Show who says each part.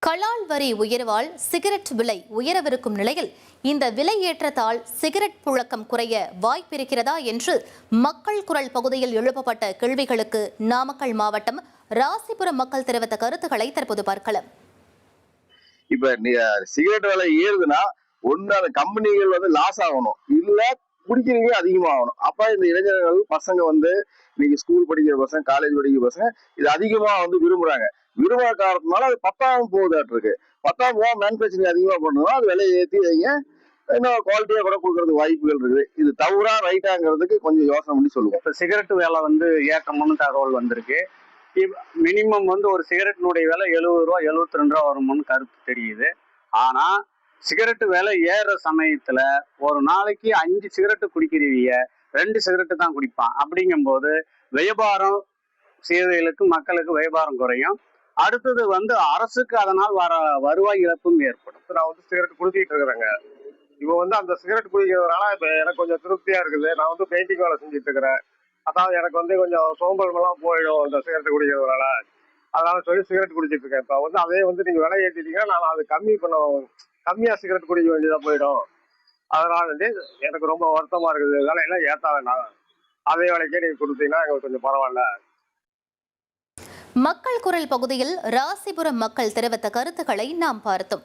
Speaker 1: கலால் வரி உயர்வால் சிகரெட் விலை உயரவிருக்கும் நிலையில் இந்த விலை ஏற்றத்தால் சிகரெட் புழக்கம் குறைய வாய்ப்பிருக்கிறதா என்று மக்கள் குரல் பகுதியில் எழுப்பப்பட்ட கேள்விகளுக்கு நாமக்கல் மாவட்டம் ராசிபுரம் மக்கள் தெரிவித்த கருத்துக்களை தற்போது பார்க்கலாம்.
Speaker 2: இப்ப சிகரெட் விலை ஏறுதுன்னா ஒண்ணு அந்த கம்பெனிகள் லாஸ் ஆகணும், இல்ல குடிக்கிறவங்க அதிகமாகணும். அப்ப இந்த இளைஞர்கள் பசங்க இன்னைக்கு ஸ்கூல் படிக்கிற பசங்க, காலேஜ் படிக்கிற பசங்க இது அதிகமா விரும்புறாங்க. விரும்புற காரணத்தினால அது 10ஆம் போகுதாட்டு இருக்கு. 10ஆம் போக மேனுபேக்சரிங் அதிகமா பண்ணணும், அது விலையை ஏற்றி வைங்க, இன்னும் குவாலிட்டியா கூட கொடுக்கறதுக்கு வாய்ப்புகள் இருக்குது. இது தவறா ரைட்டாங்கிறதுக்கு கொஞ்சம் யோசனை பண்ணி சொல்லுவோம்.
Speaker 3: இப்ப சிகரெட் விலை ஏற்றம்னு தகவல் வந்திருக்கு. மினிமம் ஒரு சிகரெட்டினுடைய விலை 70 ரூபா 72 ரூபா வரும்னு கருத்து தெரியுது. ஆனா சிகரெட்டு விலை ஏறுற சமயத்துல ஒரு நாளைக்கு 5 சிகரெட்டு குடிக்கிறவங்க 2 சிகரெட்டு தான் குடிப்பான். அப்படிங்கும்போது வியாபாரம் செய்திகளுக்கு மக்களுக்கு வியாபாரம் குறையும். அடுத்தது அரசுக்கு அதனால் வருவாய் இழப்பும் ஏற்படும்.
Speaker 4: நான் சிகரெட் குடிச்சிட்டு இருக்கிறேங்க. இப்போ அந்த சிகரெட் குடிக்கிறதுனால இப்ப எனக்கு கொஞ்சம் திருப்தியா இருக்குது. நான் பெயிண்டிங் வேலை செஞ்சுட்டு இருக்கிறேன். அதாவது எனக்கு கொஞ்சம் சோம்பல் எல்லாம் போயிடும் இந்த சிகரெட் குடிக்கிறதுனால. அதனால சொல்லி சிகரெட் குடிச்சிட்டு இருக்கேன். இப்போ அதே நீங்க விலை ஏற்றிட்டீங்கன்னா நான் அது கம்மியா சிகரெட் குடிக்க வேண்டியதா போயிடும். அதனால எனக்கு ரொம்ப வருத்தமா இருக்குது. இதனால எல்லாம் ஏற்ற வேண்டாம், அதே விலைக்கே நீங்க கொடுத்தீங்கன்னா எங்களுக்கு கொஞ்சம் பரவாயில்ல.
Speaker 1: மக்கள் குரல் பகுதியில் ராசிபுரம் மக்கள் தெரிவித்த கருத்துக்களை நாம் பார்த்தோம்.